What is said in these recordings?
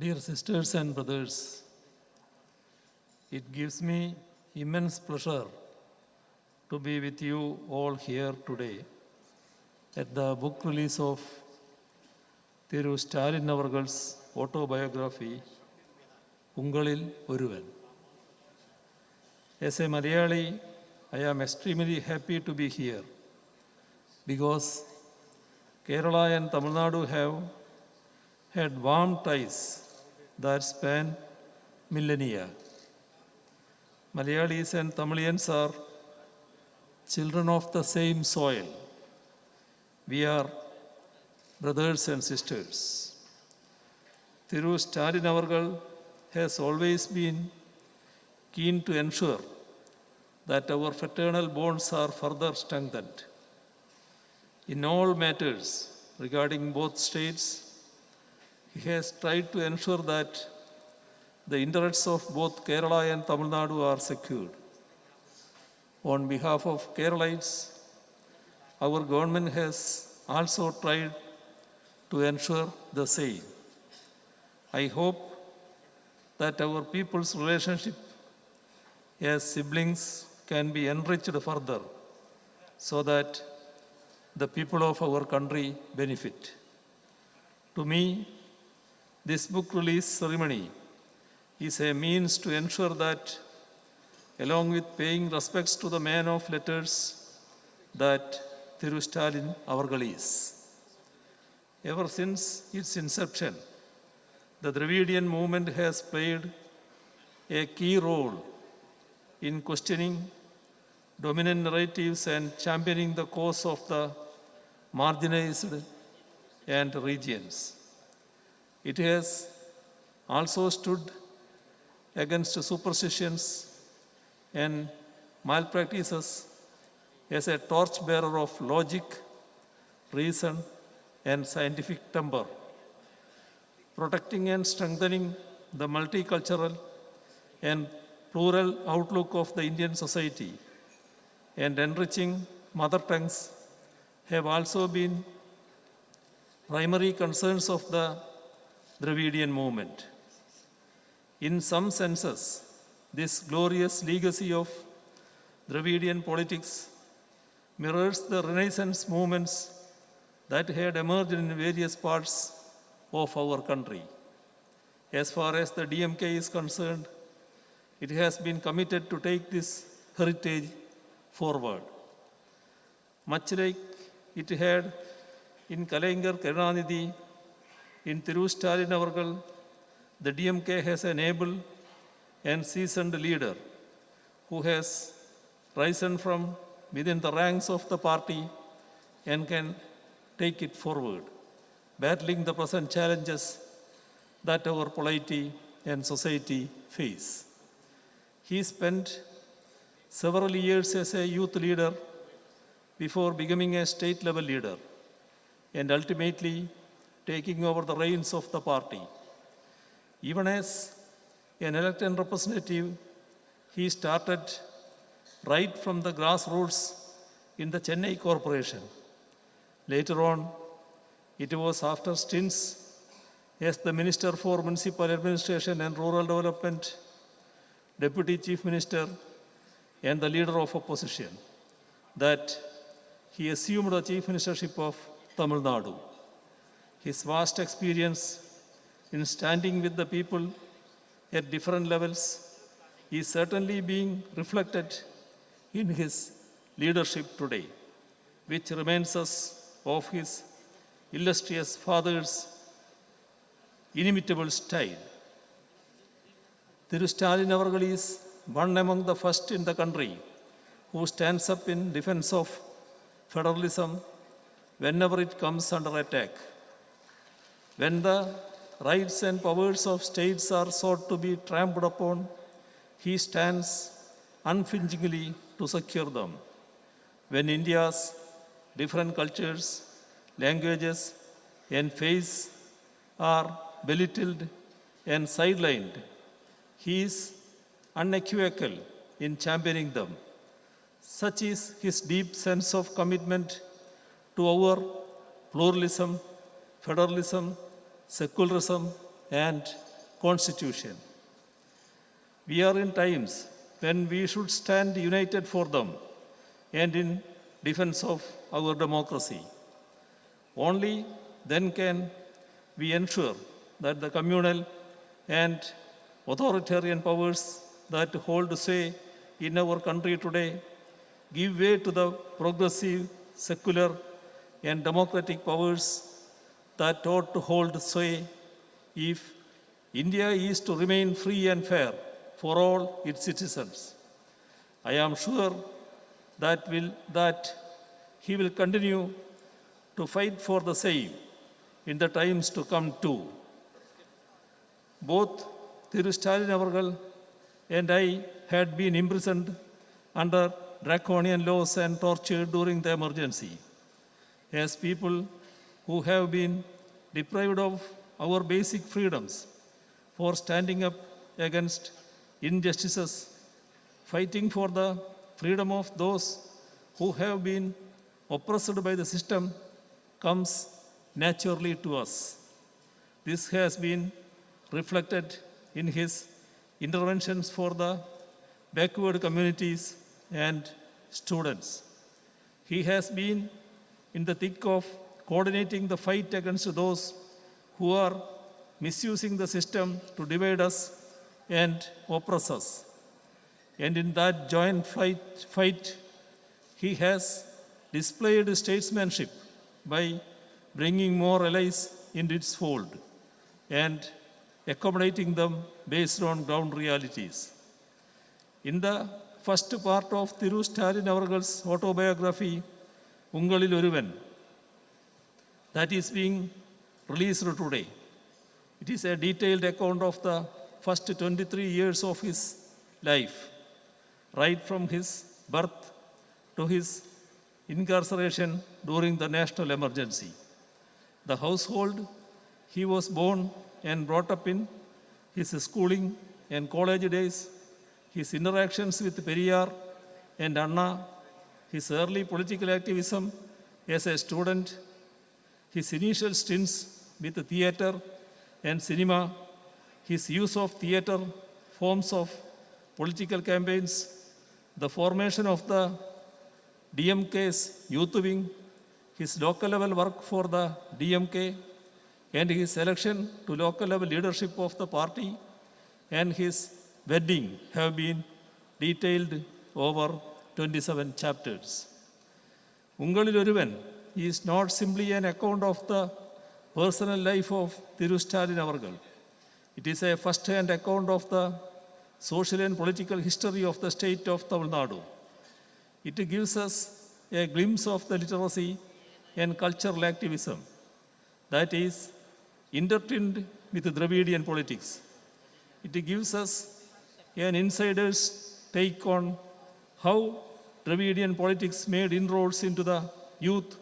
Dear sisters and brothers, it gives me immense pleasure to be with you all here today at the book release of Thiru Stalin Avargal's autobiography, Ungalil Oruvan. As a Malayali, I am extremely happy to be here because Kerala and Tamil Nadu have had warm ties that span millennia. Malayalis and Tamilians are children of the same soil. We are brothers and sisters. Thiru Stalin Avargal has always been keen to ensure that our fraternal bonds are further strengthened. In all matters regarding both states, he has tried to ensure that the interests of both Kerala and Tamil Nadu are secured. On behalf of Keralites, our government has also tried to ensure the same. I hope that our people's relationship as siblings can be enriched further so that the people of our country benefit. To me, this book release ceremony is a means to ensure that, along with paying respects to the man of letters that Thiru Stalin Avargal is. Ever since its inception, the Dravidian movement has played a key role in questioning dominant narratives and championing the cause of the marginalized and regions. It has also stood against superstitions and malpractices as a torchbearer of logic, reason, and scientific temper, protecting and strengthening the multicultural and plural outlook of the Indian society, and enriching mother tongues have also been primary concerns of the Dravidian movement. In some senses, this glorious legacy of Dravidian politics mirrors the Renaissance movements that had emerged in various parts of our country. As far as the DMK is concerned, it has been committed to take this heritage forward. Much like it had in Kalaignar Karunanidhi, in Thiru Stalin Avargal, the DMK has an able and seasoned leader who has risen from within the ranks of the party and can take it forward, battling the present challenges that our polity and society face. He spent several years as a youth leader before becoming a state-level leader and ultimately taking over the reins of the party. Even as an elected representative, he started right from the grassroots in the Chennai Corporation. Later on, it was after stints as the Minister for Municipal Administration and Rural Development, Deputy Chief Minister, and the leader of opposition that he assumed the chief ministership of Tamil Nadu. His vast experience in standing with the people at different levels is certainly being reflected in his leadership today, which reminds us of his illustrious father's inimitable style. Thiru Stalin Avargal is one among the first in the country who stands up in defense of federalism whenever it comes under attack. When the rights and powers of states are sought to be trampled upon, he stands unflinchingly to secure them. When India's different cultures, languages, and faiths are belittled and sidelined, he is unequivocal in championing them. Such is his deep sense of commitment to our pluralism, federalism, secularism, and Constitution. We are in times when we should stand united for them and in defense of our democracy. Only then can we ensure that the communal and authoritarian powers that hold sway in our country today give way to the progressive, secular, and democratic powers that ought to hold sway if India is to remain free and fair for all its citizens. I am sure that he will continue to fight for the same in the times to come too. Both Stalin Avargal and I had been imprisoned under draconian laws and tortured during the emergency. As people who have been deprived of our basic freedoms for standing up against injustices, fighting for the freedom of those who have been oppressed by the system comes naturally to us. This has been reflected in his interventions for the backward communities and students. He has been in the thick of coordinating the fight against those who are misusing the system to divide us and oppress us. And in that joint fight, he has displayed statesmanship by bringing more allies into its fold and accommodating them based on ground realities. In the first part of Stalin Avargal's autobiography, Ungalil Oruvan, that is being released today. It is a detailed account of the first 23 years of his life, right from his birth to his incarceration during the national emergency. The household he was born and brought up in, his schooling and college days, his interactions with Periyar and Anna, his early political activism as a student, his initial stints with theatre and cinema, his use of theatre forms of political campaigns, the formation of the DMK's youth wing, his local level work for the DMK, and his election to local level leadership of the party, and his wedding have been detailed over 27 chapters. Ungalil Oruvan is not simply an account of the personal life of Stalin Avargal. It is a first-hand account of the social and political history of the state of Tamil Nadu. It gives us a glimpse of the literacy and cultural activism that is intertwined with Dravidian politics. It gives us an insider's take on how Dravidian politics made inroads into the youth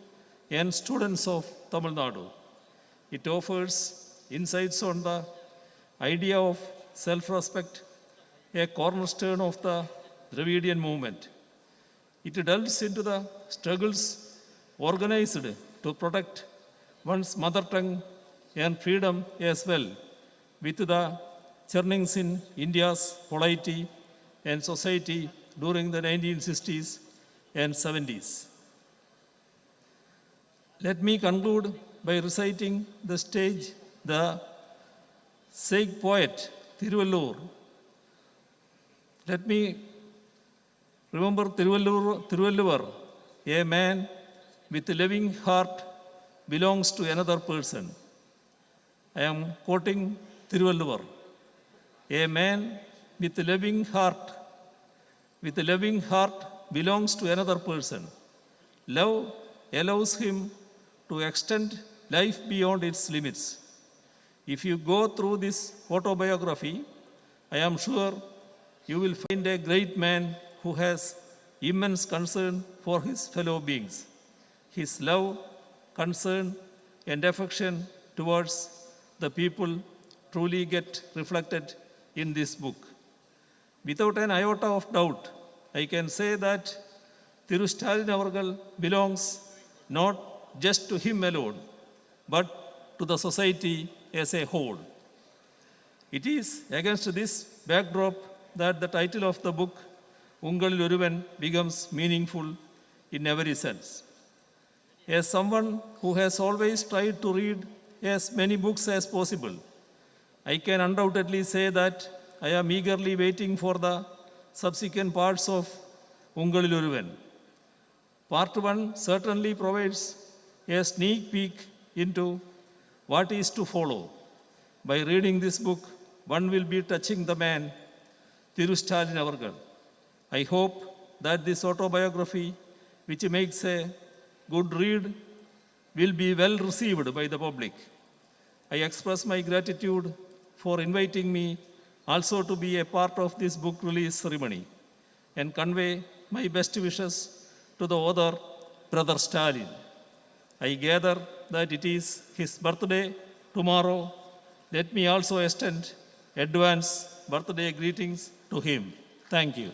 and students of Tamil Nadu. It offers insights on the idea of self-respect, a cornerstone of the Dravidian movement. It delves into the struggles organized to protect one's mother tongue and freedom as well, with the churnings in India's polity and society during the 1960s and 70s. Let me conclude by reciting the Sikh poet Thiruvallur. Let me remember Thiruvallur, a man with a loving heart belongs to another person. I am quoting Thiruvallur. A man with a loving heart belongs to another person. Love allows him to extend life beyond its limits. If you go through this autobiography, I am sure you will find a great man who has immense concern for his fellow beings. His love, concern, and affection towards the people truly get reflected in this book. Without an iota of doubt, I can say that Stalin Avargal belongs not just to him alone, but to the society as a whole. It is against this backdrop that the title of the book, Ungalil Oruvan, becomes meaningful in every sense. As someone who has always tried to read as many books as possible, I can undoubtedly say that I am eagerly waiting for the subsequent parts of Ungalil Oruvan. Part 1 certainly provides a sneak peek into what is to follow. By reading this book, one will be touching the man, Hindustan Avargal. I hope that this autobiography, which makes a good read, will be well received by the public. I express my gratitude for inviting me also to be a part of this book release ceremony and convey my best wishes to the author, Brother Stalin. I gather that it is his birthday tomorrow. Let me also extend advance birthday greetings to him. Thank you.